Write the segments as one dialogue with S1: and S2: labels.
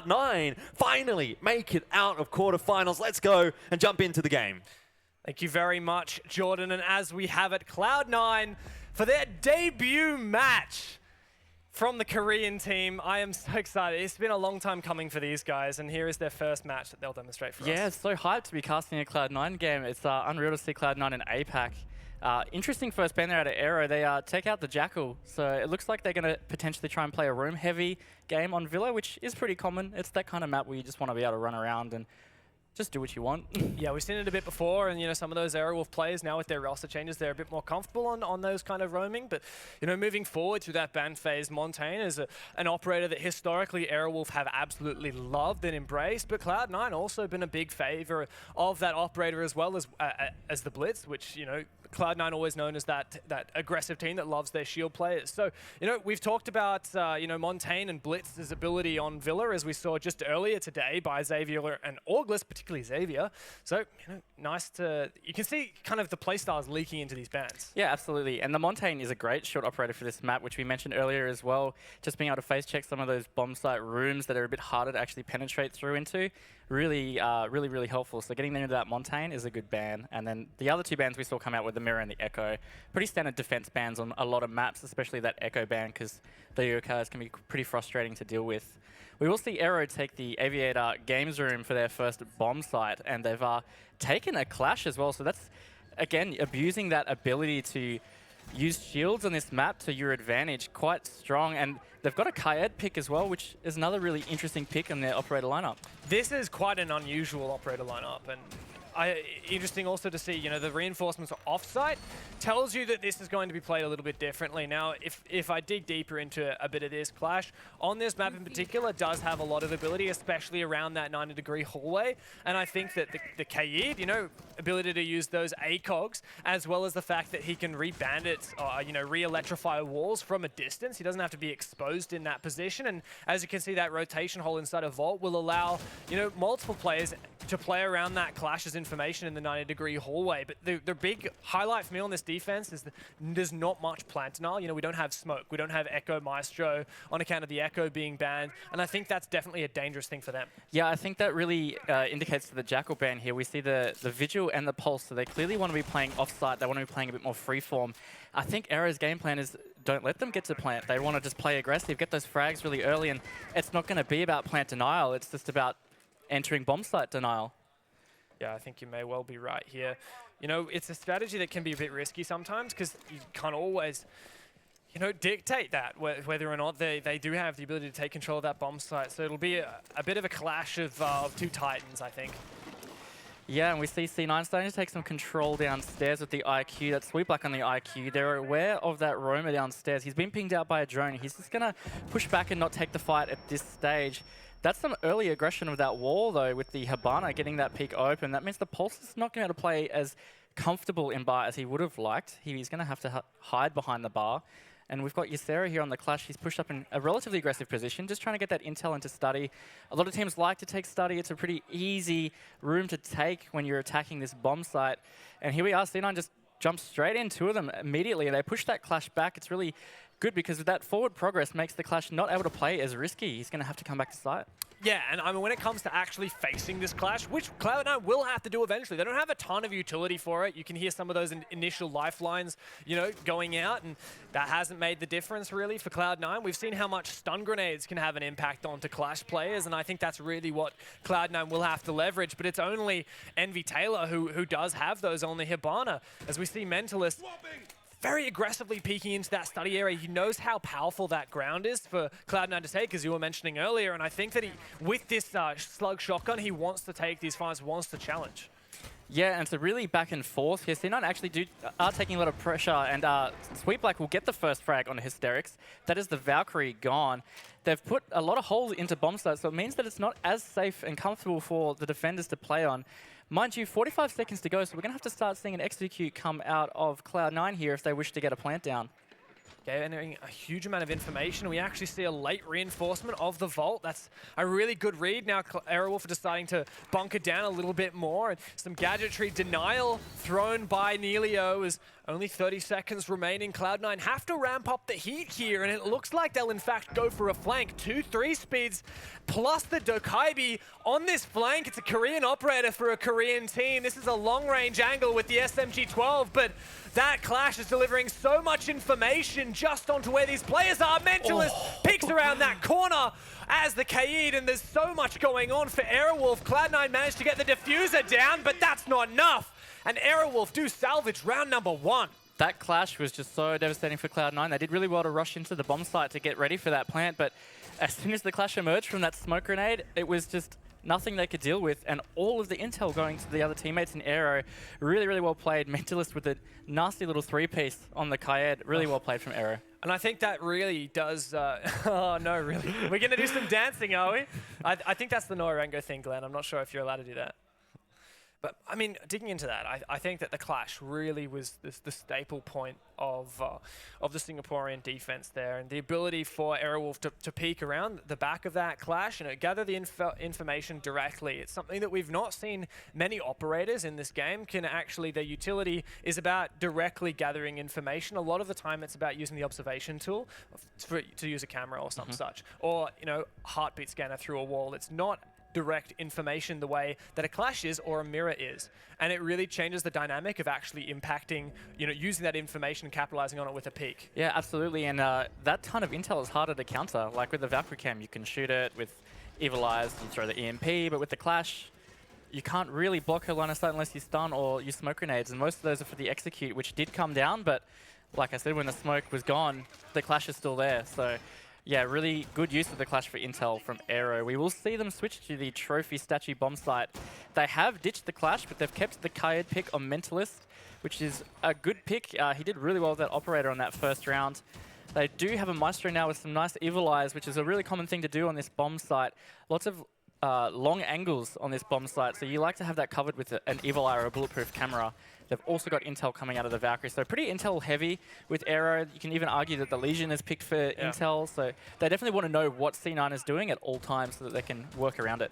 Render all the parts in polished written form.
S1: Cloud9 finally make it out of quarterfinals. Let's go and jump into the game.
S2: Thank you very much, Jordan. And as we have it, Cloud9 for their debut match from the Korean team. I am so excited. It's been a long time coming for these guys, and here is their first match that they'll demonstrate for us.
S3: Yeah, it's so hyped to be casting a Cloud9 game. It's unreal to see Cloud9 in APAC. Interesting first band there out of Aero. They take out the Jackal, so it looks like they're going to potentially try and play a room-heavy game on Villa, which is pretty common. It's that kind of map where you just want to be able to run around and just do what you want.
S2: Yeah, we've seen it a bit before, and some of those Aerowolf players now with their roster changes, they're a bit more comfortable on those kind of roaming. But moving forward through that ban phase, Montaigne is an operator that historically Aerowolf have absolutely loved and embraced. But Cloud9 also been a big favor of that operator as well as the Blitz, which Cloud9 always known as that aggressive team that loves their shield players. So, we've talked about, Montaigne and Blitz's ability on Villa, as we saw just earlier today by Xavier and Auglis, particularly Xavier. So, nice to, you can see kind of the playstyles leaking into these bans.
S3: Yeah, absolutely. And the Montaigne is a great shield operator for this map, which we mentioned earlier as well. Just being able to face check some of those bomb site rooms that are a bit harder to actually penetrate through into. Really helpful. So getting into that Montaigne is a good ban. And then the other two bans we saw come out were the Mirror and the Echo. Pretty standard defense bans on a lot of maps, especially that Echo ban, because the Yokas can be pretty frustrating to deal with. We will see Aero take the Aviator Games Room for their first bomb site, and they've taken a Clash as well. So that's, again, abusing that ability to use shields on this map to your advantage. Quite strong. And they've got a Kaed pick as well, which is another really interesting pick in their operator lineup.
S2: This is quite an unusual operator lineup, and interesting also to see, the reinforcements are off-site tells you that this is going to be played a little bit differently. Now, if I dig deeper into a bit of this, Clash on this map in particular does have a lot of ability, especially around that 90-degree hallway. And I think that the Kaid, ability to use those ACOGs, as well as the fact that he can re-bandit, re-electrify walls from a distance. He doesn't have to be exposed in that position. And as you can see, that rotation hole inside a vault will allow, multiple players to play around that Clash's information in the 90-degree hallway. But the big highlight for me on this defense is that there's not much plant denial. We don't have smoke. We don't have Echo Maestro on account of the Echo being banned. And I think that's definitely a dangerous thing for them.
S3: Yeah, I think that really indicates to the Jackal ban here. We see the Vigil and the Pulse, so they clearly want to be playing off-site. They want to be playing a bit more freeform. I think Aero's game plan is don't let them get to plant. They want to just play aggressive, get those frags really early, and it's not going to be about plant denial. It's just about entering bomb site denial.
S2: Yeah, I think you may well be right here. It's a strategy that can be a bit risky sometimes because you can't always, dictate that, whether or not they do have the ability to take control of that bomb site. So it'll be a bit of a clash of two titans, I think.
S3: Yeah, and we see C9 starting to take some control downstairs with the IQ. That's Sweet Black on the IQ. They're aware of that roamer downstairs. He's been pinged out by a drone. He's just going to push back and not take the fight at this stage. That's some early aggression of that wall, though, with the Hibana getting that peak open. That means the Pulse is not going to play as comfortable in bar as he would have liked. He's going to have to hide behind the bar. And we've got Ysera here on the Clash. He's pushed up in a relatively aggressive position, just trying to get that intel into study. A lot of teams like to take study. It's a pretty easy room to take when you're attacking this bomb site. And here we are, C9 just jumps straight in, two of them immediately, and they push that Clash back. It's really good because that forward progress makes the Clash not able to play as risky. He's going to have to come back to site.
S2: Yeah, and I mean, when it comes to actually facing this Clash, which Cloud9 will have to do eventually, they don't have a ton of utility for it. You can hear some of those initial lifelines, going out, and that hasn't made the difference really for Cloud9. We've seen how much stun grenades can have an impact onto Clash players, and I think that's really what Cloud9 will have to leverage. But it's only Envy Taylor who does have those on the Hibana, as we see Mentalist very aggressively peeking into that study area. He knows how powerful that ground is for Cloud9 to take, as you were mentioning earlier, and I think that with this slug shotgun, he wants to take these fights, wants to challenge.
S3: Yeah, and it's a really back and forth here. C9 actually are taking a lot of pressure, and Sweet Black will get the first frag on Hysterics. That is the Valkyrie gone. They've put a lot of holes into bomb sites, so it means that it's not as safe and comfortable for the defenders to play on. Mind you, 45 seconds to go, so we're going to have to start seeing an execute come out of Cloud9 here if they wish to get a plant down.
S2: getting a huge amount of information. We actually see a late reinforcement of the vault. That's a really good read. Now Aerowolf are deciding to bunker down a little bit more. And some gadgetry denial thrown by Neilio as only 30 seconds remaining. Cloud9 have to ramp up the heat here, and it looks like they'll in fact go for a flank. 2 3-speeds plus the Dokaibi on this flank. It's a Korean operator for a Korean team. This is a long-range angle with the SMG-12, but that Clash is delivering so much information just onto where these players are. Mentalist peeks around that corner as the Kaid, and there's so much going on for Aerowolf. Cloud9 managed to get the diffuser down, but that's not enough. And Aerowolf do salvage round number 1.
S3: That clash was just so devastating for Cloud9. They did really well to rush into the bomb site to get ready for that plant, but as soon as the clash emerged from that smoke grenade, it was just nothing they could deal with, and all of the intel going to the other teammates in Aero. Really, really well played. Mentalist with a nasty little 3-piece on the Kaid. Really well played from Aero.
S2: And I think that really does... oh, no, really? We're going to do some dancing, are we? I think that's the Norango thing, Glenn. I'm not sure if you're allowed to do that. But, I mean, digging into that, I think that the clash really was the staple point of the Singaporean defense there, and the ability for Aerowolf to peek around the back of that clash and gather the information directly. It's something that we've not seen many operators in this game can actually, their utility is about directly gathering information. A lot of the time it's about using the observation tool to use a camera or some such, or, you know, heartbeat scanner through a wall. It's not direct information the way that a clash is or a mirror is, and it really changes the dynamic of actually impacting, you know, using that information and capitalizing on it with a peek.
S3: Yeah, absolutely, and that ton of intel is harder to counter. Like with the Valkyrie cam, you can shoot it with Evil Eyes and throw the EMP, but with the clash, you can't really block her line of sight unless you stun or use smoke grenades, and most of those are for the execute, which did come down, but like I said, when the smoke was gone, the clash is still there. So yeah, really good use of the clash for intel from Aero. We will see them switch to the trophy statue bomb site. They have ditched the clash, but they've kept the Kaid pick on Mentalist, which is a good pick. He did really well with that operator on that first round. They do have a Maestro now with some nice Evil Eyes, which is a really common thing to do on this bomb site. Lots of long angles on this bomb site, so you like to have that covered with an Evil Eye or a bulletproof camera. They've also got intel coming out of the Valkyrie, so pretty intel heavy with Aero. You can even argue that the Legion is picked for intel, so they definitely want to know what C9 is doing at all times so that they can work around it.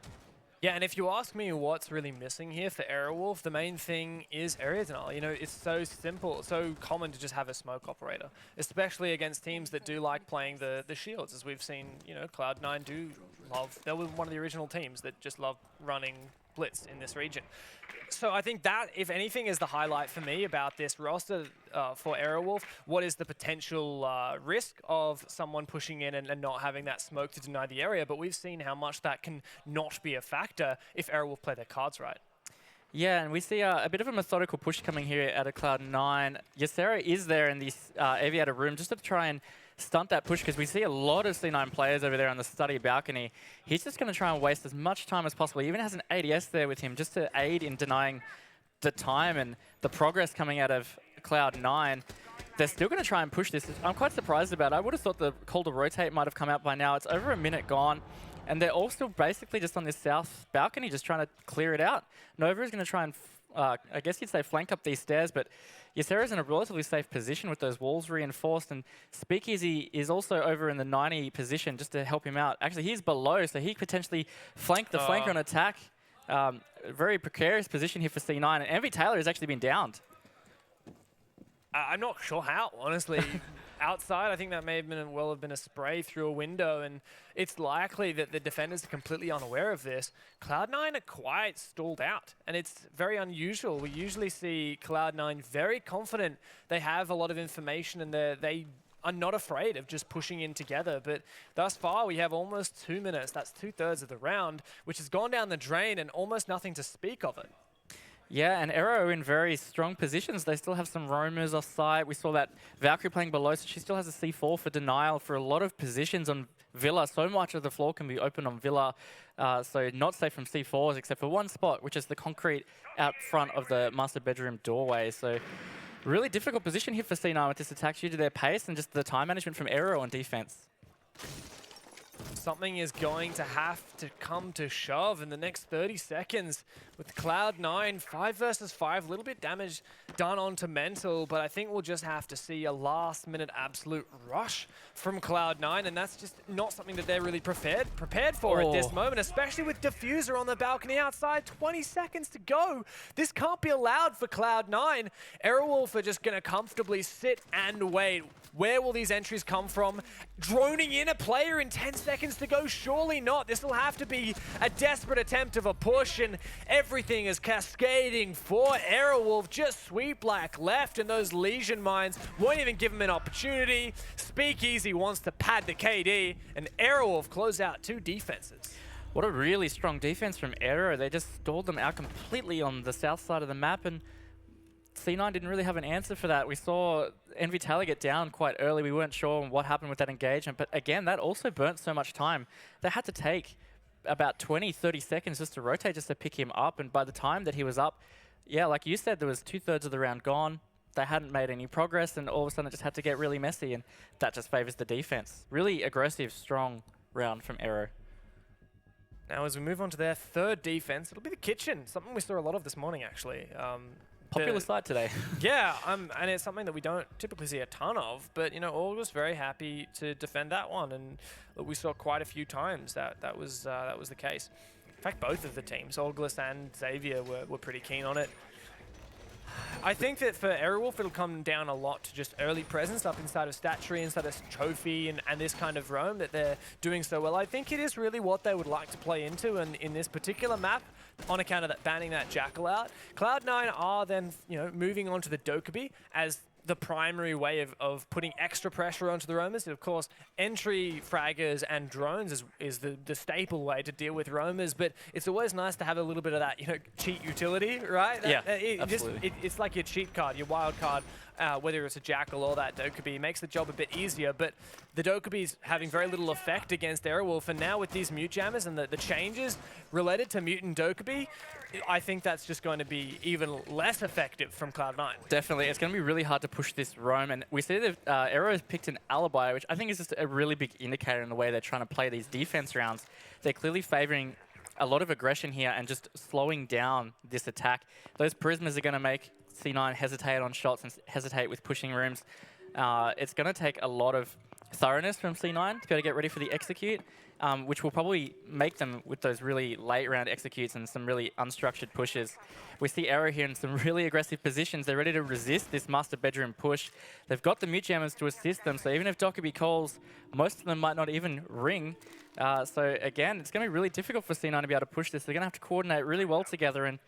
S2: Yeah, and if you ask me what's really missing here for Aerowolf, the main thing is area denial. You know, it's so simple, so common to just have a smoke operator, especially against teams that do like playing the shields, as we've seen, you know, Cloud9 do love. They were one of the original teams that just love running blitz in this region. So I think that, if anything, is the highlight for me about this roster for Aerowolf. What is the potential risk of someone pushing in and not having that smoke to deny the area? But we've seen how much that can not be a factor if Aerowolf play their cards right.
S3: Yeah, and we see a bit of a methodical push coming here out of Cloud9. Ysera is there in this aviator room just to try and stunt that push, because we see a lot of C9 players over there on the study balcony. He's just going to try and waste as much time as possible. He even has an ADS there with him just to aid in denying the time and the progress coming out of Cloud9. They're still going to try and push this. I'm quite surprised about it. I would have thought the call to rotate might have come out by now. It's over a minute gone, and they're all still basically just on this south balcony, just trying to clear it out. Nova is going to try and, I guess you'd say, flank up these stairs, but Ysera's in a relatively safe position with those walls reinforced, and Speakeasy is also over in the 90 position just to help him out. Actually, he's below, so he could potentially flank the flanker on attack. Very precarious position here for C9, and MV Taylor has actually been downed.
S2: I'm not sure how, honestly. Outside, I think that may have been well have been a spray through a window, and it's likely that the defenders are completely unaware of this. Cloud9 are quite stalled out, and it's very unusual. We usually see Cloud9 very confident. They have a lot of information, and they are not afraid of just pushing in together. But thus far, we have almost 2 minutes. That's 2/3 of the round, which has gone down the drain, and almost nothing to speak of it.
S3: Yeah, and Aero in very strong positions. They still have some roamers off site. We saw that Valkyrie playing below, so she still has a C4 for denial for a lot of positions on Villa. So much of the floor can be open on Villa, so not safe from C4s except for one spot, which is the concrete out front of the master bedroom doorway. So really difficult position here for C9 with this attack due to their pace and just the time management from Aero on defense.
S2: something is going to have to come to shove in the next 30 seconds with Cloud9, 5 versus 5, a little bit damage done onto Mental, but I think we'll just have to see a last-minute absolute rush from Cloud9, and that's just not something that they're really prepared for at this moment, especially with Diffuser on the balcony outside, 20 seconds to go. This can't be allowed for Cloud9. Aerowolf are just going to comfortably sit and wait. Where will these entries come from? Droning in a player in 10 seconds to go? Surely not. This will have to be a desperate attempt of a push, and everything is cascading for Aerowolf. Just Sweet Black left, and those Legion Mines won't even give him an opportunity. Speakeasy wants to pad the KD, and Aerowolf close out 2 defenses.
S3: What a really strong defense from Aero. They just stalled them out completely on the south side of the map, and C9 didn't really have an answer for that. We saw Envy Taylor get down quite early. We weren't sure what happened with that engagement, but again, that also burnt so much time. They had to take about 20, 30 seconds just to rotate, just to pick him up, and by the time that he was up, yeah, like you said, there was 2/3 of the round gone. They hadn't made any progress, and all of a sudden it just had to get really messy, and that just favors the defense. Really aggressive, strong round from Aero.
S2: Now, as we move on to their 3rd defense, it'll be the kitchen, something we saw a lot of this morning, actually.
S3: Popular site today.
S2: Yeah, and it's something that we don't typically see a ton of, but, you know, August very happy to defend that one, and we saw quite a few times that was the case. In fact, both of the teams, August and Xavier, were pretty keen on it. I think that for Aerowolf, it'll come down a lot to just early presence up inside of Stat Tree, inside of Trophy, and this kind of roam that they're doing so well. I think it is really what they would like to play into, and in this particular map, on account of that banning that Jackal out. Cloud9 are then, you know, moving on to the Dokkaebi as the primary way of putting extra pressure onto the roamers. And of course, entry fraggers and drones is the staple way to deal with roamers, but it's always nice to have a little bit of that, you know, cheat utility, right?
S3: Yeah, absolutely.
S2: It's like your cheat card, your wild card, whether it's a Jackal or that Dokkaebi, makes the job a bit easier, but the Dokkaebi's having very little effect against Aerowolf, and now with these Mute Jammers and the changes related to Mute and Dokkaebi, I think that's just going to be even less effective from Cloud9.
S3: Definitely. It's going to be really hard to push this roam, and we see that Aero has picked an Alibi, which I think is just a really big indicator in the way they're trying to play these defense rounds. They're clearly favoring a lot of aggression here and just slowing down this attack. Those Prismas are going to make C9 hesitate on shots and hesitate with pushing rooms. It's going to take a lot of thoroughness from C9 to be able to get ready for the execute, which will probably make them with those really late round executes and some really unstructured pushes. We see Aero here in some really aggressive positions. They're ready to resist this master bedroom push. They've got the Mute Jammers to assist them, so even if Dokkaebi calls, most of them might not even ring. So again, it's going to be really difficult for C9 to be able to push this. They're going to have to coordinate really well together and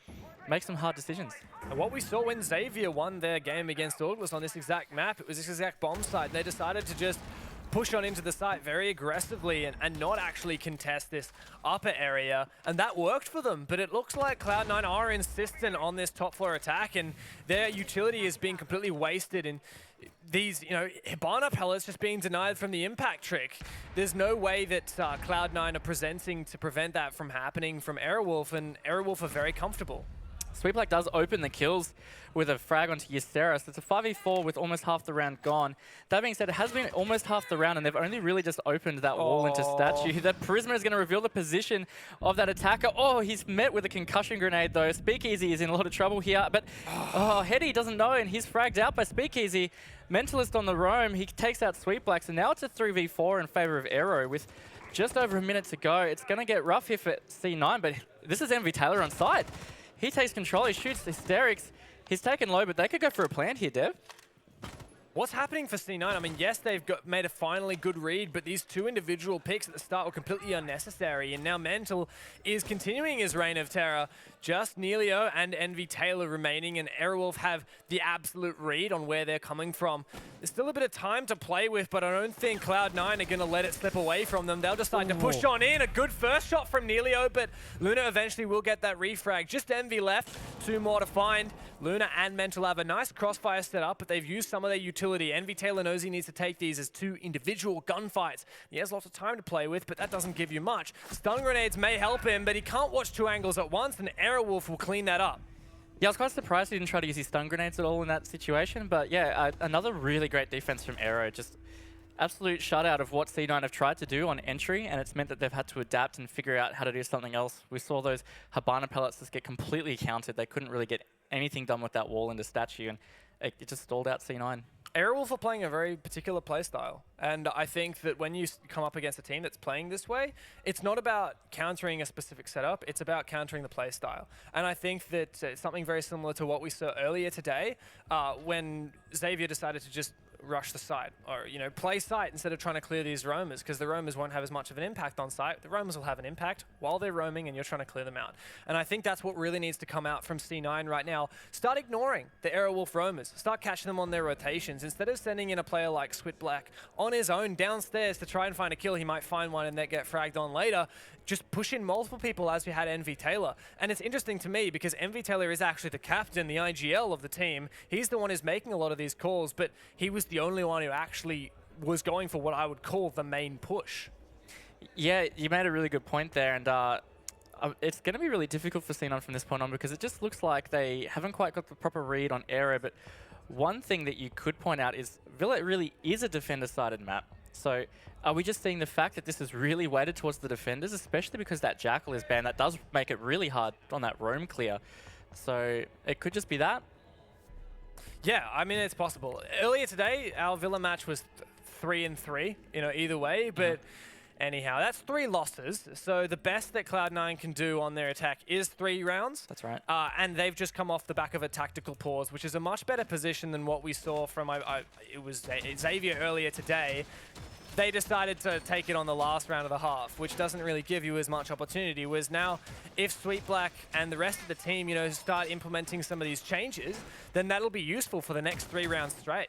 S3: make some hard decisions.
S2: And what we saw when Xavier won their game against August on this exact map, it was this exact bomb site. They decided to just push on into the site very aggressively and not actually contest this upper area, and that worked for them. But it looks like Cloud9 are insistent on this top floor attack, and their utility is being completely wasted, and these, you know, Hibana pellets just being denied from the impact trick. There's no way that Cloud9 are presenting to prevent that from happening from Aerowolf, and Aerowolf are very comfortable.
S3: Sweet Black does open the kills with a frag onto Ysera, so it's a 5v4 with almost half the round gone. That being said, it has been almost half the round, and they've only really just opened that wall into Statue. That Prisma is going to reveal the position of that attacker. Oh, he's met with a concussion grenade, though. Speakeasy is in a lot of trouble here, but Hetty doesn't know, and he's fragged out by Speakeasy. Mentalist on the roam, he takes out Sweet Black, so now it's a 3v4 in favor of Aero with just over a minute to go. It's going to get rough here for C9, but this is Envy Taylor on side. He takes control, he shoots Hysterics. He's taken low, but they could go for a plant here, Dev.
S2: What's happening for C9? I mean, yes, they've made a finally good read, but these two individual picks at the start were completely unnecessary, and now Mental is continuing his reign of terror. Just Neilio and Envy Taylor remaining, and Aerowolf have the absolute read on where they're coming from. There's still a bit of time to play with, but I don't think Cloud9 are going to let it slip away from them. They'll decide to push on in. A good first shot from Neilio, but Luna eventually will get that refrag. Just Envy left, 2 more to find. Luna and Mental have a nice crossfire set up, but they've used some of their utility. Envy Taylor knows he needs to take these as 2 individual gunfights. He has lots of time to play with, but that doesn't give you much. Stun grenades may help him, but he can't watch 2 angles at once, and Aerowolf will clean that up.
S3: Yeah, I was quite surprised he didn't try to use his stun grenades at all in that situation, but yeah, another really great defense from Aero. Just absolute shutout of what C9 have tried to do on entry, and it's meant that they've had to adapt and figure out how to do something else. We saw those Habana pellets just get completely countered. They couldn't really get anything done with that wall into statue, and it just stalled out C9.
S2: Aerowolf are playing a very particular playstyle, and I think that when you come up against a team that's playing this way, it's not about countering a specific setup, it's about countering the playstyle. And I think that it's something very similar to what we saw earlier today when Xavier decided to just rush the site, or play site instead of trying to clear these roamers, because the roamers won't have as much of an impact on site. The roamers will have an impact while they're roaming and you're trying to clear them out. And I think that's what really needs to come out from C9 right now. Start ignoring the Aerowolf roamers. Start catching them on their rotations. Instead of sending in a player like Switblack on his own downstairs to try and find a kill, he might find one and then get fragged on later. Just push in multiple people as we had Envy Taylor. And it's interesting to me because Envy Taylor is actually the captain, the IGL of the team. He's the one who's making a lot of these calls, but he was the only one who actually was going for what I would call the main push.
S3: Yeah, you made a really good point there, and it's going to be really difficult for C9 from this point on because it just looks like they haven't quite got the proper read on Aero, but one thing that you could point out is Villa really is a defender-sided map. So are we just seeing the fact that this is really weighted towards the defenders, especially because that Jackal is banned? That does make it really hard on that roam clear. So it could just be that.
S2: Yeah, I mean, it's possible. Earlier today, our Villa match was 3-3, either way, but anyhow, that's 3 losses. So the best that Cloud9 can do on their attack is 3 rounds.
S3: That's right.
S2: And they've just come off the back of a tactical pause, which is a much better position than what we saw from it was Xavier earlier today. They decided to take it on the last round of the half, which doesn't really give you as much opportunity. Whereas now, if Sweetblack and the rest of the team, start implementing some of these changes, then that'll be useful for the next 3 rounds straight.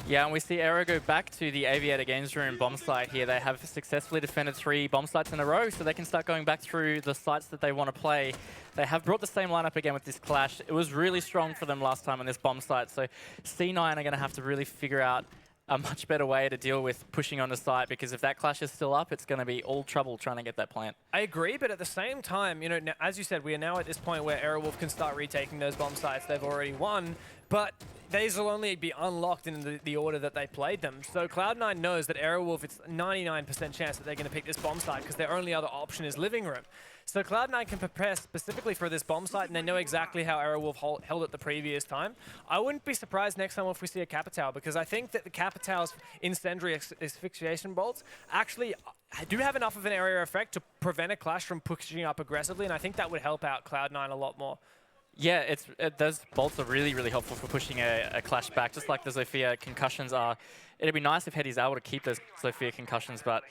S3: Yeah, and we see Aero go back to the Aviator Games Room bomb site here. They have successfully defended 3 bomb sites in a row, so they can start going back through the sites that they want to play. They have brought the same lineup again with this clash. It was really strong for them last time on this bomb site, so C9 are going to have to really figure out a much better way to deal with pushing on the site, because if that clash is still up, it's going to be all trouble trying to get that plant. I
S2: agree, but at the same time, as you said, we are now at this point where Aerowolf can start retaking those bomb sites they've already won, but these will only be unlocked in the order that they played them. So Cloud9 knows that Aerowolf, it's 99% chance that they're going to pick this bomb site because their only other option is living room. So Cloud9 can prepare specifically for this bomb site, and they know exactly how Aerowolf held it the previous time. I wouldn't be surprised next time if we see a Capitao, because I think that the Capitao's incendiary asphyxiation bolts actually do have enough of an area effect to prevent a clash from pushing up aggressively, and I think that would help out Cloud9 a lot more.
S3: Yeah, those bolts are really, really helpful for pushing a clash back, just like the Zofia concussions are. It'd be nice if Heady's able to keep those Zofia concussions, but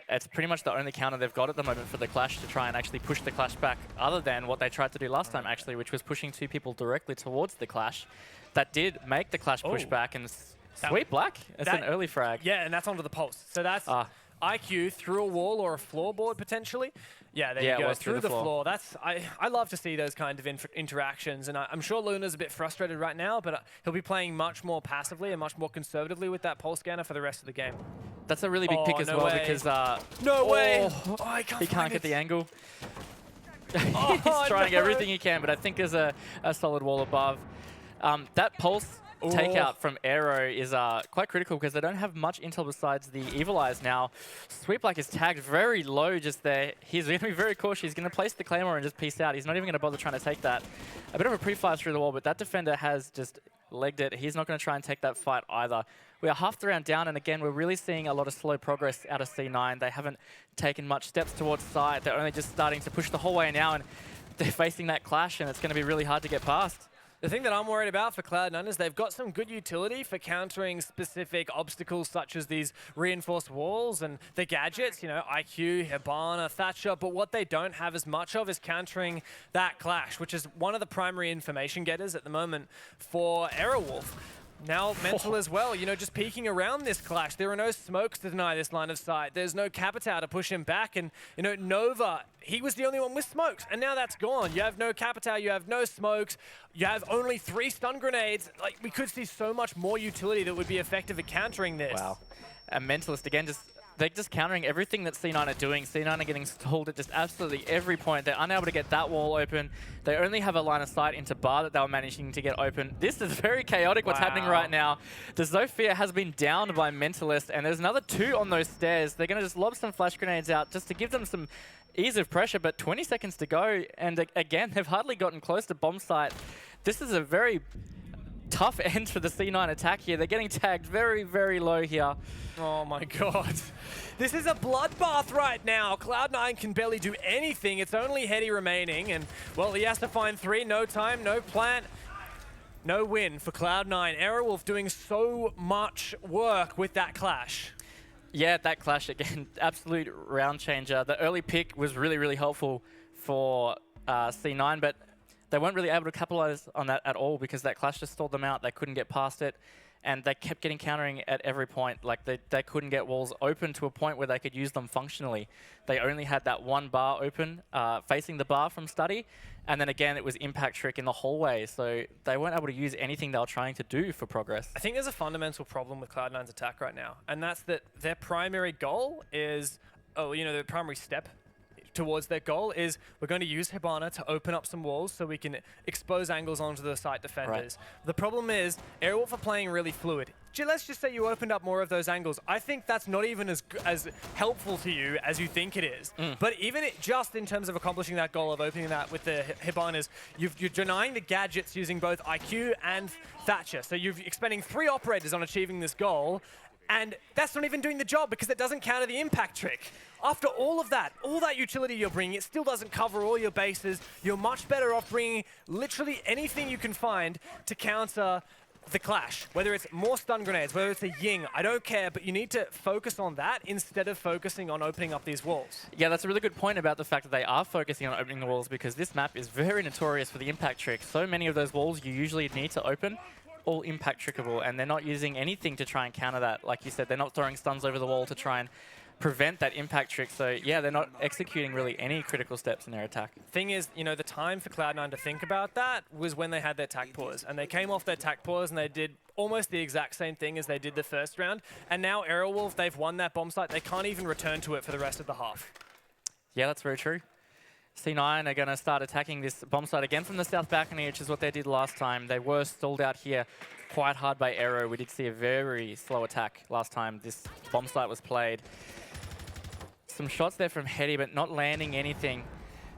S3: it's pretty much the only counter they've got at the moment for the clash to try and actually push the clash back, other than what they tried to do last time, actually, which was pushing 2 people directly towards the clash. That did make the clash push back, and Sweetblack, it's an early frag.
S2: Yeah, and that's onto the post. So that's IQ through a wall or a floorboard, potentially. Yeah, there you go, through the floor. That's I love to see those kind of interactions, and I'm sure Luna's a bit frustrated right now, but he'll be playing much more passively and much more conservatively with that pulse scanner for the rest of the game.
S3: That's a really big pick as well, because
S2: no way!
S3: He can't get the angle. He's trying everything he can, but I think there's a solid wall above. That pulse takeout from Aero is quite critical because they don't have much intel besides the Evil Eyes now. Sweetblack is tagged very low just there. He's going to be very cautious. He's going to place the Claymore and just peace out. He's not even going to bother trying to take that. A bit of a pre-fire through the wall, but that defender has just legged it. He's not going to try and take that fight either. We are half the round down, and again, we're really seeing a lot of slow progress out of C9. They haven't taken much steps towards site. They're only just starting to push the whole way now, and they're facing that clash, and it's going to be really hard to get past.
S2: The thing that I'm worried about for Cloud9 is they've got some good utility for countering specific obstacles such as these reinforced walls and the gadgets, IQ, Hibana, Thatcher, but what they don't have as much of is countering that clash, which is one of the primary information getters at the moment for Aerowolf. Now Mental as well, just peeking around this clash. There are no smokes to deny this line of sight. There's no Capitao to push him back. And, Nova, he was the only one with smokes. And now that's gone. You have no Capitao, you have no smokes. You have only 3 stun grenades. We could see so much more utility that would be effective at countering this.
S3: Wow. And Mentalist, again, just they're just countering everything that C9 are doing. C9 are getting stalled at just absolutely every point. They're unable to get that wall open. They only have a line of sight into bar that they were managing to get open. This is very chaotic what's happening right now. The Zofia has been downed by Mentalist, and there's another 2 on those stairs. They're going to just lob some flash grenades out just to give them some ease of pressure, but 20 seconds to go, and again, they've hardly gotten close to bomb site. This is a very tough end for the C9 attack here. They're getting tagged very, very low here.
S2: Oh my god. This is a bloodbath right now. Cloud9 can barely do anything. It's only Hetty remaining, and well, he has to find 3. No time, no plant. No win for Cloud9. Aerowolf doing so much work with that clash.
S3: Yeah, that clash again, absolute round changer. The early pick was really, really helpful for C9, but they weren't really able to capitalize on that at all because that clash just stalled them out. They couldn't get past it, and they kept getting countering at every point. Like, they couldn't get walls open to a point where they could use them functionally. They only had that one bar open, facing the bar from study, and then again, it was impact trick in the hallway, so they weren't able to use anything they were trying to do for progress.
S2: I think there's a fundamental problem with Cloud9's attack right now, and that's that their primary goal is, their primary step towards their goal is we're going to use Hibana to open up some walls so we can expose angles onto the site defenders. Right. The problem is Aerowolf are playing really fluid. Let's just say you opened up more of those angles. I think that's not even as helpful to you as you think it is. But even just in terms of accomplishing that goal of opening that with the Hibanas, you're denying the gadgets using both IQ and Thatcher. So you're expending 3 operators on achieving this goal, and that's not even doing the job because it doesn't counter the impact trick. After all of that, all that utility you're bringing, it still doesn't cover all your bases. You're much better off bringing literally anything you can find to counter the clash. Whether it's more stun grenades, whether it's a Ying, I don't care, but you need to focus on that instead of focusing on opening up these walls.
S3: Yeah, that's a really good point about the fact that they are focusing on opening the walls because this map is very notorious for the impact trick. So many of those walls you usually need to open all impact trickable, and they're not using anything to try and counter that. Like you said, they're not throwing stuns over the wall to try and prevent that impact trick. So yeah, they're not executing really any critical steps in their attack.
S2: Thing is, the time for Cloud9 to think about that was when they had their tac pause, and they came off their tac pause and they did almost the exact same thing as they did the first round. And now Aerowolf, they've won that bomb site. They can't even return to it for the rest of the half.
S3: Yeah, that's very true. C9 are going to start attacking this bomb site again from the south balcony, which is what they did last time. They were stalled out here quite hard by Aero. We did see a very slow attack last time this bomb site was played. Some shots there from Hetty, but not landing anything.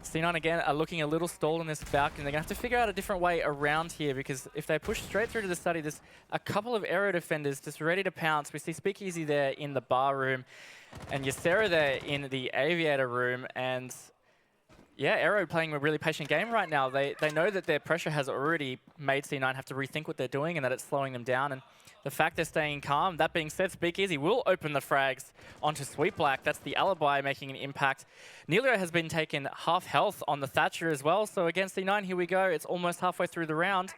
S3: C9 again are looking a little stalled on this balcony. They're going to have to figure out a different way around here because if they push straight through to the study, there's a couple of Aero defenders just ready to pounce. We see Speakeasy there in the bar room and Ysera there in the aviator room, and yeah, Aero playing a really patient game right now. They know that their pressure has already made C9 have to rethink what they're doing and that it's slowing them down. And the fact they're staying calm, that being said, Speakeasy will open the frags onto Sweet Black. That's the alibi making an impact. Nelio has been taken half health on the Thatcher as well. So against C9, here we go. It's almost halfway through the round.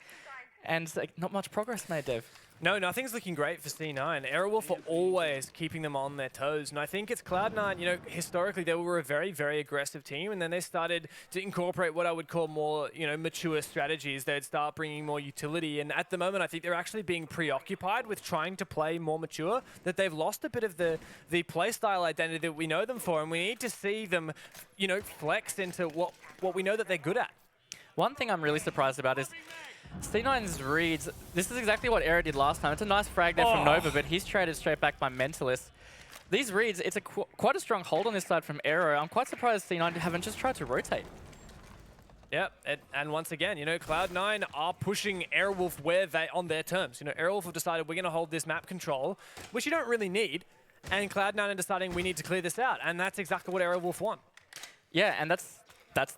S3: And not much progress made, Dev.
S2: No, nothing's looking great for C9. Aerowolf are always keeping them on their toes. And I think it's Cloud9, historically they were a very, very aggressive team. And then they started to incorporate what I would call more, mature strategies. They'd start bringing more utility. And at the moment, I think they're actually being preoccupied with trying to play more mature, that they've lost a bit of the playstyle identity that we know them for. And we need to see them, flex into what we know that they're good at.
S3: One thing I'm really surprised about is C9's reads. This is exactly what Aero did last time. It's a nice frag there from Nova, but he's traded straight back by Mentalist. These reads, it's quite a strong hold on this side from Aero. I'm quite surprised C9 haven't just tried to rotate.
S2: Yep, and once again, Cloud9 are pushing Aerowolf on their terms. Aerowolf have decided we're going to hold this map control, which you don't really need, and Cloud9 are deciding we need to clear this out, and that's exactly what Aerowolf want.
S3: Yeah, and that's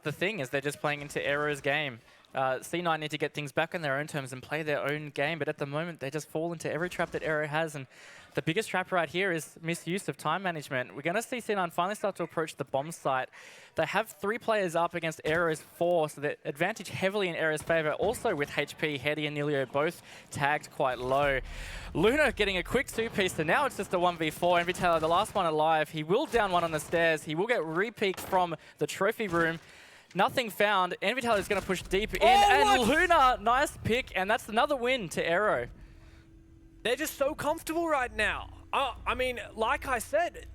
S3: the thing, is they're just playing into Aero's game. C9 need to get things back on their own terms and play their own game, but at the moment they just fall into every trap that Aero has, and the biggest trap right here is misuse of time management. We're going to see C9 finally start to approach the bomb site. They have 3 players up against Aero's 4, so the advantage heavily in Aero's favor. Also with HP, Hetty and Nelio both tagged quite low. Luna getting a quick 2-piece, so now it's just a 1v4. Envitaler, the last one alive. He will down one on the stairs. He will get re-peeked from the trophy room. Nothing found. Envitaler is going to push deep in, and Luna, nice pick, and that's another win to Aero.
S2: They're just so comfortable right now. I mean, like I said,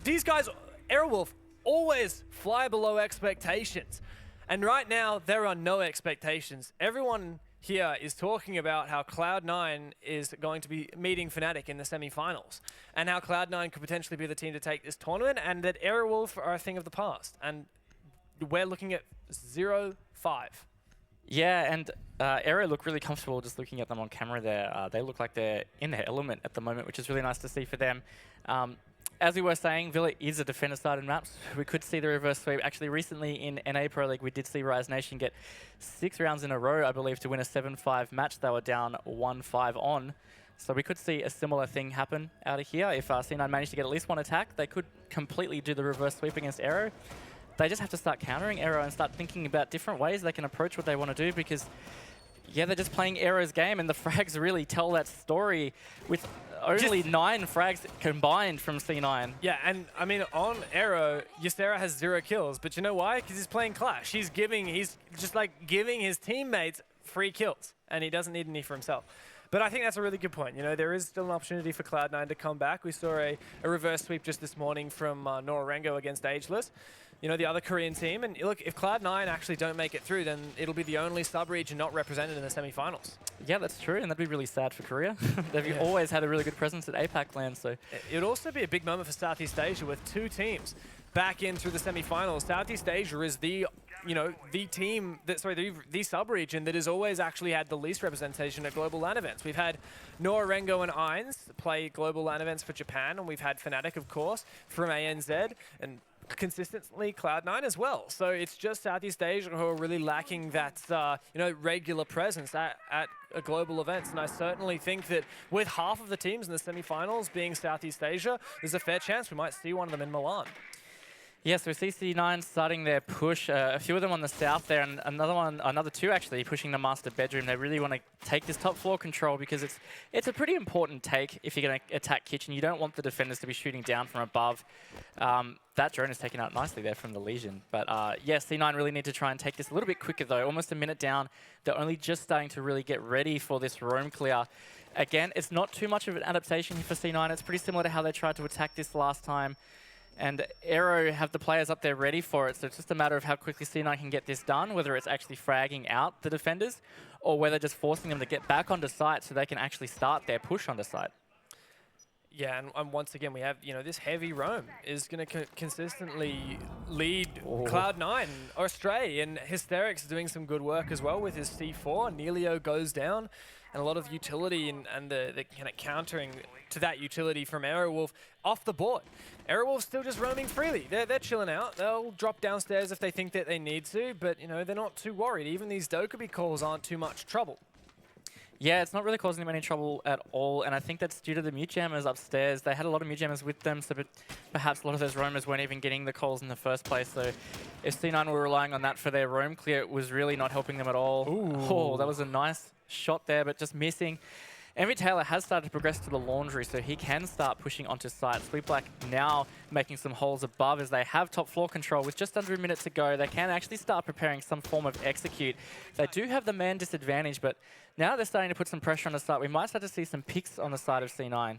S2: these guys, Aerowolf, always fly below expectations. And right now, there are no expectations. Everyone here is talking about how Cloud9 is going to be meeting Fnatic in the semi-finals, and how Cloud9 could potentially be the team to take this tournament, and that Aerowolf are a thing of the past. And we're looking at 0-5.
S3: Yeah, and Aero look really comfortable just looking at them on camera there. They look like they're in their element at the moment, which is really nice to see for them. As we were saying, Villa is a defender-sided maps. We could see the reverse sweep. Actually, recently in NA Pro League, we did see Rise Nation get 6 rounds in a row, I believe, to win a 7-5 match. They were down 1-5 on. So we could see a similar thing happen out of here. If C9 managed to get at least one attack, they could completely do the reverse sweep against Aero. They just have to start countering Aero and start thinking about different ways they can approach what they want to do, because yeah, they're just playing Aero's game, and the frags really tell that story with only 9 frags combined from C9.
S2: Yeah, and I mean, on Aero, Ysera has 0 kills, but you know why? Because he's playing Clash. He's just like giving his teammates free kills, and he doesn't need any for himself. But I think that's a really good point. You know, there is still an opportunity for Cloud9 to come back. We saw a reverse sweep just this morning from Norengo against Ageless, you know, the other Korean team. And look, if Cloud9 actually don't make it through, then it'll be the only sub-region not represented in the semi-finals.
S3: Yeah, that's true, and that'd be really sad for Korea. They've always had a really good presence at APAC land, so...
S2: It would also be a big moment for Southeast Asia with 2 teams back in through the semi-finals. Southeast Asia is the, you know, the team that, the sub-region that has always actually had the least representation at global LAN events. We've had Norengo and Ainz play global LAN events for Japan, and we've had Fnatic, of course, from ANZ, and consistently Cloud9 as well. So it's just Southeast Asia who are really lacking that, you know, regular presence at global events. And I certainly think that with half of the teams in the semi-finals being Southeast Asia, there's a fair chance we might see one of them in Milan.
S3: Yes, we see C9 starting their push. A few of them on the south there, and another 2 actually pushing the master bedroom. They really want to take this top floor control, because it's a pretty important take if you're going to attack kitchen. You don't want the defenders to be shooting down from above. That drone is taken out nicely there from the Legion. But yeah, C9 really need to try and take this a little bit quicker though. Almost a minute down. They're only just starting to really get ready for this roam clear. Again, it's not too much of an adaptation for C9. It's pretty similar to how they tried to attack this last time. And Aero have the players up there ready for it, so it's just a matter of how quickly C9 can get this done, whether it's actually fragging out the defenders, or whether just forcing them to get back onto site so they can actually start their push onto site.
S2: Yeah, and once again, we have, you know, this heavy roam is going to consistently lead Cloud9 astray, and Hysterix is doing some good work as well with his C4. Neilio goes down, and a lot of utility and the kind of countering to that utility from Aerowolf off the board. Aerowolf's still just roaming freely. They're chilling out. They'll drop downstairs if they think that they need to, but, you know, they're not too worried. Even these Dokkaebi calls aren't too much trouble.
S3: Yeah, it's not really causing them any trouble at all, and I think that's due to the mute jammers upstairs. They had a lot of mute jammers with them, so perhaps a lot of those roamers weren't even getting the calls in the first place. So if C9 were relying on that for their roam clear, it was really not helping them at all. Ooh. Oh, that was a nice shot there, but just missing. Envy Taylor has started to progress to the laundry, so he can start pushing onto site. Sweet Black now making some holes above as they have top floor control. With just under a minute to go, they can actually start preparing some form of execute. They do have the man disadvantage, but now they're starting to put some pressure on the site. We might start to see some picks on the side of C9.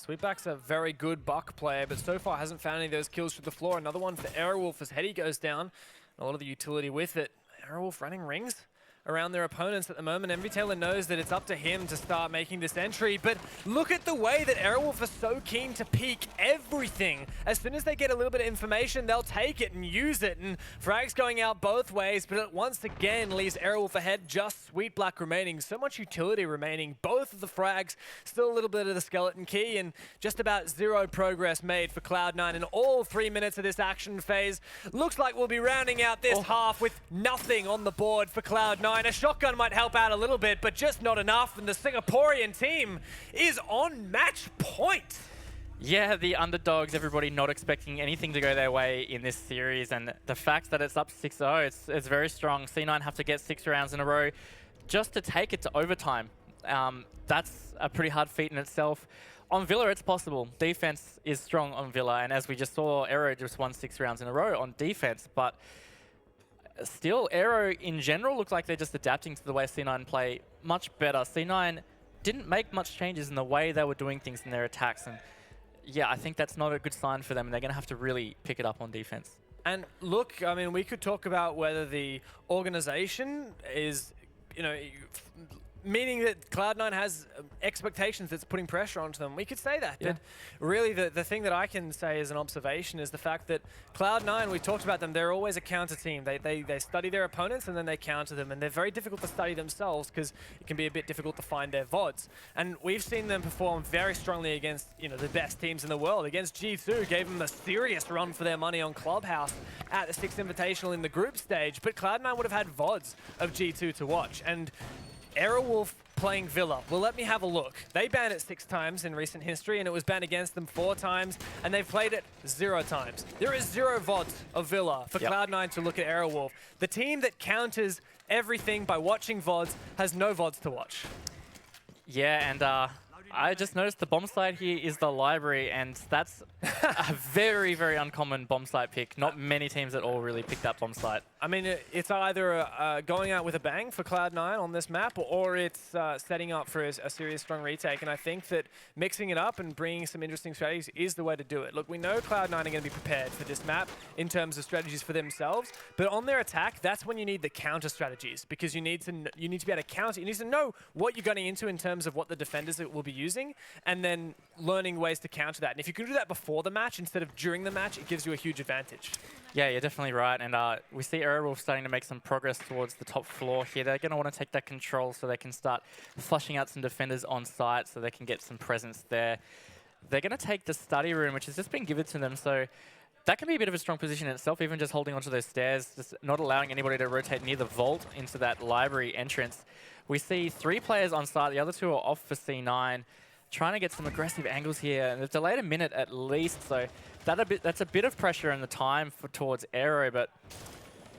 S2: Sweetback's a very good buck player, but so far hasn't found any of those kills through the floor. Another one for Aerowolf as Hetty goes down. A lot of the utility with it. Aerowolf running rings around their opponents at the moment. Envy Taylor knows that it's up to him to start making this entry, but look at the way that Aerowolf are so keen to peek everything. As soon as they get a little bit of information, they'll take it and use it, and frags going out both ways, but it once again leaves Aerowolf ahead, just Sweet Black remaining. So much utility remaining. Both of the frags, still a little bit of the skeleton key, and just about 0 progress made for Cloud9 in all 3 minutes of this action phase. Looks like we'll be rounding out this half with nothing on the board for Cloud9. A shotgun might help out a little bit, but just not enough, and the Singaporean team is on match point.
S3: Yeah, the underdogs, everybody not expecting anything to go their way in this series, and the fact that it's up 6-0, it's very strong. C9 have to get 6 rounds in a row just to take it to overtime. That's a pretty hard feat in itself. On Villa, it's possible. Defense is strong on Villa, and as we just saw, Aero just won 6 rounds in a row on defense, but still, Aero in general look like they're just adapting to the way C9 play much better. C9 didn't make much changes in the way they were doing things in their attacks. And yeah, I think that's not a good sign for them, and they're going to have to really pick it up on defense.
S2: And look, I mean, we could talk about whether the organization is, meaning that Cloud9 has expectations that's putting pressure onto them. We could say that.
S3: Yeah.
S2: But really, the thing that I can say as an observation is the fact that Cloud9, we talked about them, they're always a counter team. They study their opponents and then they counter them. And they're very difficult to study themselves because it can be a bit difficult to find their VODs. And we've seen them perform very strongly against the best teams in the world. Against G2, gave them a serious run for their money on Clubhouse at the 6th Invitational in the group stage. But Cloud9 would have had VODs of G2 to watch. And Aerowolf playing Villa. Well, let me have a look. They banned it 6 times in recent history, and it was banned against them 4 times, and they've played it 0 times. There is 0 VODs of Villa for Cloud9 to look at Aerowolf. The team that counters everything by watching VODs has no VODs to watch.
S3: Yeah, and I just noticed the bomb site here is the library, and that's a very, very uncommon bomb site pick. Not many teams at all really pick that bomb site.
S2: I mean, it's either going out with a bang for Cloud9 on this map, or it's setting up for a serious strong retake. And I think that mixing it up and bringing some interesting strategies is the way to do it. Look, we know Cloud9 are going to be prepared for this map in terms of strategies for themselves, but on their attack, that's when you need the counter strategies, because you need to be able to counter. You need to know what you're going into in terms of what the defenders will be using, and then learning ways to counter that. And if you can do that before the match instead of during the match, it gives you a huge advantage.
S3: Yeah, you're definitely right. And we see Aerowolf starting to make some progress towards the top floor here. They're going to want to take that control so they can start flushing out some defenders on site so they can get some presence there. They're going to take the study room, which has just been given to them. So that can be a bit of a strong position in itself, even just holding onto those stairs, just not allowing anybody to rotate near the vault into that library entrance. We see 3 players on site. The other 2 are off for C9. Trying to get some aggressive angles here, and they've delayed a minute at least, so that's a bit of pressure in the time towards Aero, but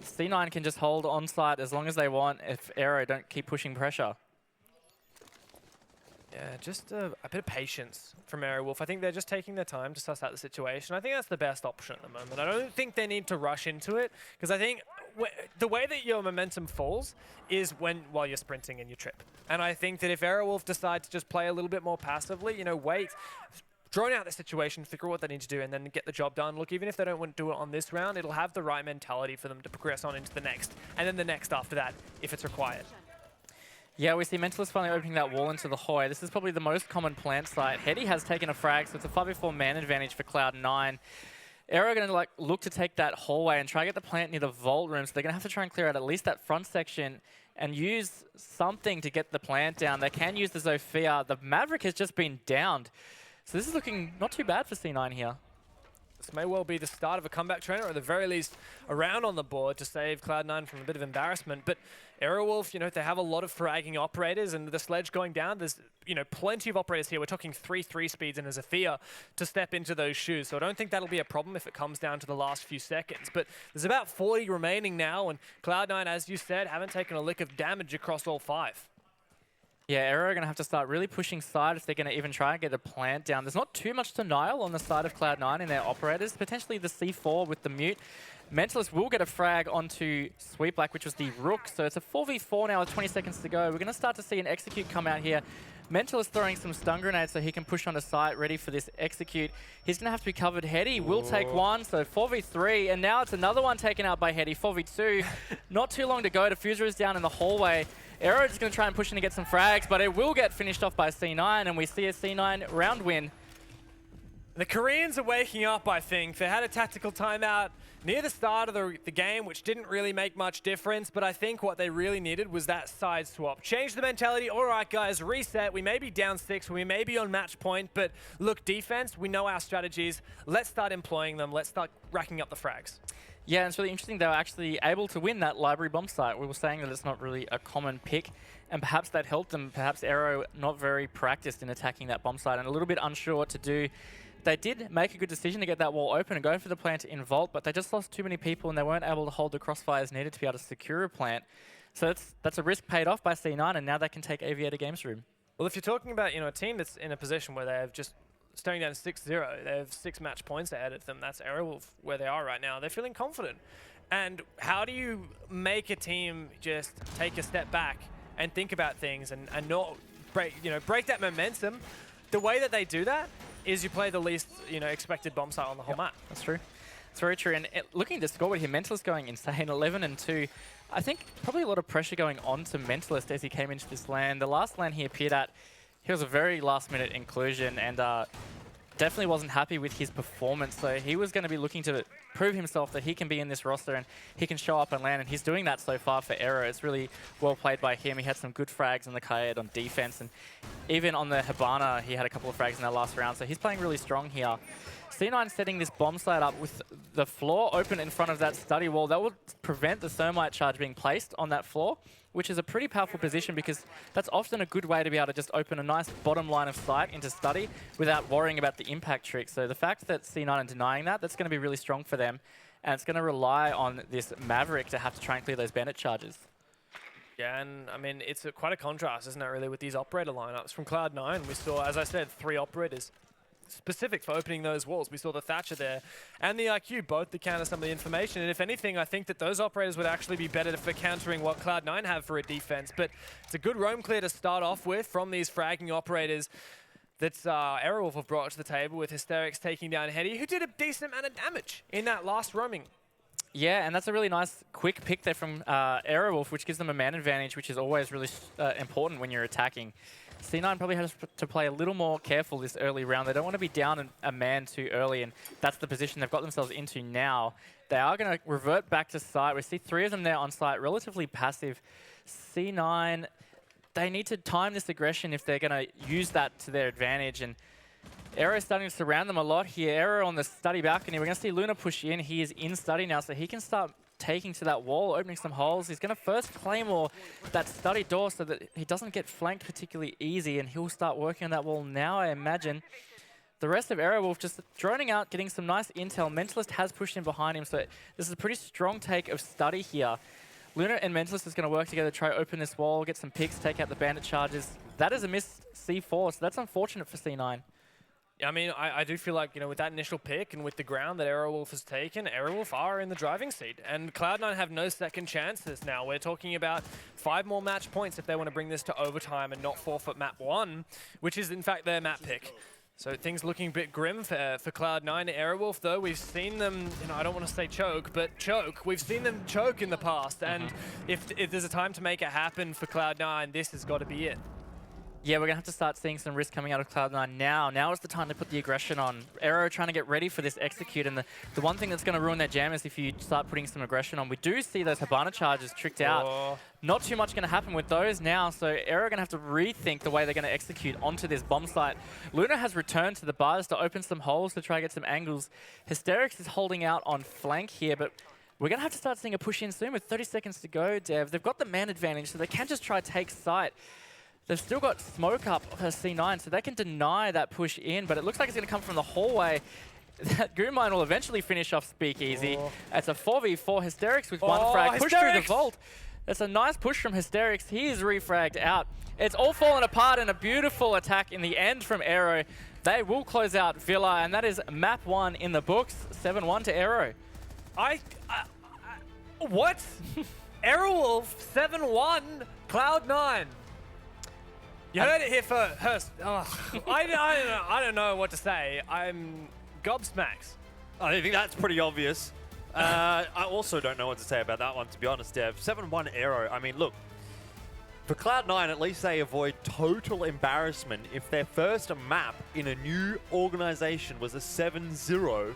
S3: C9 can just hold on site as long as they want if Aero don't keep pushing pressure.
S2: Yeah, just a bit of patience from Aerowolf. I think they're just taking their time to suss out the situation. I think that's the best option at the moment. I don't think they need to rush into it, because I think the way that your momentum falls is while you're sprinting and you trip. And I think that if Aerowolf decide to just play a little bit more passively, wait, drone out the situation, figure out what they need to do, and then get the job done. Look, even if they don't want to do it on this round, it'll have the right mentality for them to progress on into the next, and then the next after that, if it's required.
S3: Yeah, we see Mentalist finally opening that wall into the hallway. This is probably the most common plant site. Hetty has taken a frag, so it's a 5v4 man advantage for Cloud9. Aero are going to look to take that hallway and try to get the plant near the vault room, so they're going to have to try and clear out at least that front section and use something to get the plant down. They can use the Zofia. The Maverick has just been downed, so this is looking not too bad for C9 here.
S2: This may well be the start of a comeback trend, or at the very least a round on the board to save Cloud9 from a bit of embarrassment. But Aerowolf, they have a lot of fragging operators, and the sledge going down, there's plenty of operators here. We're talking 3 speeds and a Zofia to step into those shoes. So I don't think that'll be a problem if it comes down to the last few seconds. But there's about 40 remaining now, and Cloud9, as you said, haven't taken a lick of damage across all 5.
S3: Yeah, Aero are going to have to start really pushing side if they're going to even try and get a plant down. There's not too much denial on the side of Cloud9 in their operators. Potentially the C4 with the mute. Mentalist will get a frag onto Sweet Black, which was the Rook. So it's a 4v4 now with 20 seconds to go. We're going to start to see an execute come out here. Mentalist throwing some stun grenades so he can push onto site, ready for this execute. He's going to have to be covered. Hetty will take one, so 4v3. And now it's another one taken out by Hetty, 4v2. Not too long to go. Diffuser is down in the hallway. Aero is going to try and push in to get some frags, but it will get finished off by C9, and we see a C9 round win.
S2: The Koreans are waking up, I think. They had a tactical timeout near the start of the game, which didn't really make much difference, but I think what they really needed was that side swap. Change the mentality. All right, guys, reset. We may be down 6, we may be on match point, but look, defense, we know our strategies. Let's start employing them. Let's start racking up the frags.
S3: Yeah, and it's really interesting they were actually able to win that library bomb site. We were saying that it's not really a common pick, and perhaps that helped them. Perhaps Aero not very practiced in attacking that bomb site and a little bit unsure what to do. They did make a good decision to get that wall open and go for the plant in vault, but they just lost too many people and they weren't able to hold the crossfires needed to be able to secure a plant. So that's a risk paid off by C9, and now they can take Aviator Games Room.
S2: Well, if you're talking about a team that's in a position where they have just staring down 6-0, they have 6 match points ahead of them. That's Aerowolf where they are right now. They're feeling confident. And how do you make a team just take a step back and think about things and not break that momentum. The way that they do that is you play the least expected bomb site on the whole map.
S3: That's true. It's very true. And looking at the scoreboard here, Mentalist going insane, 11-2. I think probably a lot of pressure going on to Mentalist as he came into this LAN. The last LAN he appeared at, he was a very last-minute inclusion and definitely wasn't happy with his performance. So he was going to be looking to prove himself that he can be in this roster and he can show up and land. And he's doing that so far for Aero. It's really well played by him. He had some good frags on the Kaid on defense. And even on the Hibana, he had a couple of frags in that last round. So he's playing really strong here. C9 setting this bomb site up with the floor open in front of that study wall. That will prevent the thermite charge being placed on that floor, which is a pretty powerful position because that's often a good way to be able to just open a nice bottom line of sight into study without worrying about the impact trick. So the fact that C9 are denying that, that's going to be really strong for them. And it's going to rely on this Maverick to have to try and clear those Bandit charges.
S2: Yeah, and I mean, it's quite a contrast, isn't it, really, with these operator lineups. From Cloud9, we saw, as I said, 3 operators specific for opening those walls. We saw the Thatcher there and the IQ both to counter some of the information. And if anything, I think that those operators would actually be better for countering what Cloud9 have for a defense. But it's a good roam clear to start off with from these fragging operators that Aerowolf have brought to the table, with Hysterics taking down Heady, who did a decent amount of damage in that last roaming.
S3: Yeah, and that's a really nice quick pick there from Aerowolf, which gives them a man advantage, which is always really important when you're attacking. C9 probably has to play a little more careful this early round. They don't want to be down a man too early, and that's the position they've got themselves into now. They are going to revert back to site. We see 3 of them there on site, relatively passive. C9, they need to time this aggression if they're going to use that to their advantage. And Aero is starting to surround them a lot here. Aero on the study balcony. We're going to see Luna push in. He is in study now, so he can start taking to that wall, opening some holes. He's going to first claymore that study door so that he doesn't get flanked particularly easy, and he'll start working on that wall now, I imagine. The rest of Aerowolf just droning out, getting some nice intel. Mentalist has pushed in behind him, so this is a pretty strong take of study here. Luna and Mentalist is going to work together to try to open this wall, get some picks, take out the bandit charges. That is a missed C4, so that's unfortunate for C9.
S2: I mean, I do feel like, with that initial pick and with the ground that Aerowolf has taken, Aerowolf are in the driving seat. And Cloud9 have no second chances now. We're talking about 5 more match points if they want to bring this to overtime and not forfeit map 1, which is in fact their map pick. So things looking a bit grim for Cloud9. Aerowolf, though, we've seen them, I don't want to say choke, but choke. We've seen them choke in the past. And if there's a time to make it happen for Cloud9, this has got to be it.
S3: Yeah, we're going to have to start seeing some risk coming out of Cloud9 now. Now is the time to put the aggression on. Aero trying to get ready for this execute, and the one thing that's going to ruin their jam is if you start putting some aggression on. We do see those Hibana charges tricked out. Not too much going to happen with those now, so Aero are going to have to rethink the way they're going to execute onto this bomb site. Luna has returned to the bars to open some holes to try to get some angles. Hysterics is holding out on flank here, but we're going to have to start seeing a push in soon with 30 seconds to go, Dev. They've got the man advantage, so they can just try to take site. They've still got smoke up for C9, so they can deny that push in, but it looks like it's going to come from the hallway. That Goon Mine will eventually finish off Speakeasy. It's a 4v4. Hysterics with one frag. Push through the vault. That's a nice push from Hysterics. He is refragged out. It's all fallen apart, and a beautiful attack in the end from Aero. They will close out Villa, and that is map 1 in the books. 7-1 to Aero.
S2: What? Aerowolf 7-1, Cloud9. You heard it here first. I don't know what to say. I'm gobsmacked.
S1: I think that's pretty obvious. I also don't know what to say about that one, to be honest, Dev. 7-1 Aero. I mean, look, for Cloud9, at least they avoid total embarrassment. If their first map in a new organization was a 7-0,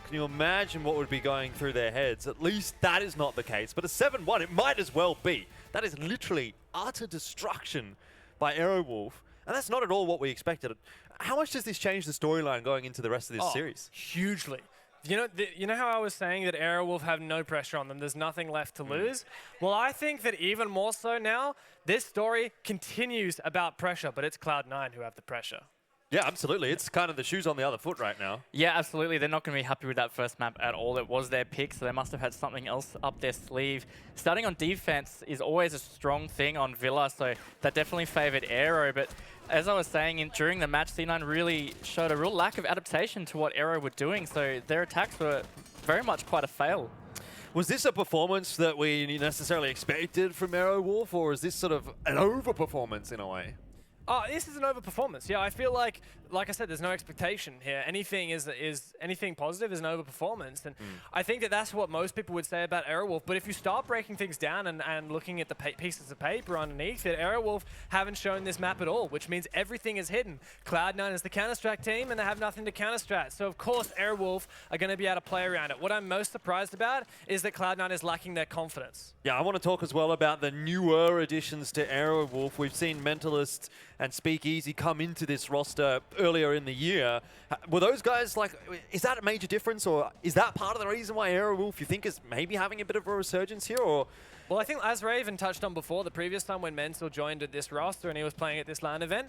S1: can you imagine what would be going through their heads? At least that is not the case. But a 7-1, it might as well be. That is literally utter destruction by Aerowolf, and that's not at all what we expected. How much does this change the storyline going into the rest of this series?
S2: Hugely. You know how I was saying that Aerowolf have no pressure on them, there's nothing left to lose? Well, I think that even more so now, this story continues about pressure, but it's Cloud9 who have the pressure.
S1: Yeah, absolutely. It's kind of the shoes on the other foot right now.
S3: Yeah, absolutely. They're not going to be happy with that first map at all. It was their pick, so they must have had something else up their sleeve. Starting on defense is always a strong thing on Villa, so that definitely favored Aero. But as I was saying, during the match, C9 really showed a real lack of adaptation to what Aero were doing, so their attacks were very much quite a fail.
S1: Was this a performance that we necessarily expected from Aerowolf, or is this sort of an overperformance in a way?
S2: This is an overperformance. Yeah, I feel like I said, there's no expectation here. Anything anything positive is an overperformance, and I think that that's what most people would say about Aerowolf. But if you start breaking things down and looking at the pieces of paper underneath it, Aerowolf haven't shown this map at all, which means everything is hidden. Cloud9 is the Counter-Strike team, and they have nothing to counter-strat. So of course, Aerowolf are going to be able to play around it. What I'm most surprised about is that Cloud9 is lacking their confidence.
S1: Yeah, I want to talk as well about the newer additions to Aerowolf. We've seen Mentalist and Speakeasy come into this roster earlier in the year. Were those guys like, is that a major difference, or is that part of the reason why Aerowolf, you think, is maybe having a bit of a resurgence here, or?
S2: Well, I think as Raven touched on before, the previous time when Mental joined at this roster and he was playing at this LAN event,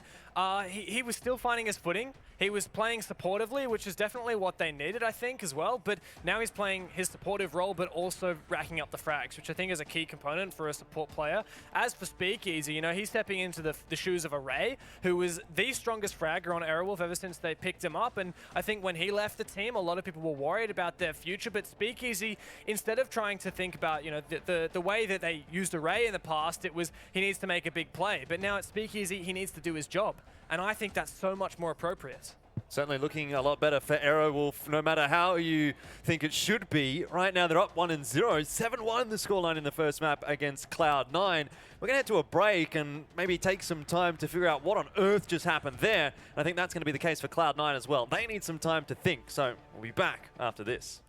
S2: he was still finding his footing. He was playing supportively, which is definitely what they needed, I think, as well. But now he's playing his supportive role, but also racking up the frags, which I think is a key component for a support player. As for Speakeasy, you know, he's stepping into the shoes of Array, who was the strongest fragger on Aerowolf ever since they picked him up. And I think when he left the team, a lot of people were worried about their future. But Speakeasy, instead of trying to think about, you know, the way that they used Array in the past, it was he needs to make a big play. But now at Speakeasy, he needs to do his job. And I think that's so much more appropriate.
S1: Certainly looking a lot better for Aerowolf, no matter how you think it should be. Right now, they're up 1-0. 7-1 the scoreline in the first map against Cloud9. We're going to head to a break and maybe take some time to figure out what on earth just happened there. And I think that's going to be the case for Cloud9 as well. They need some time to think, so we'll be back after this.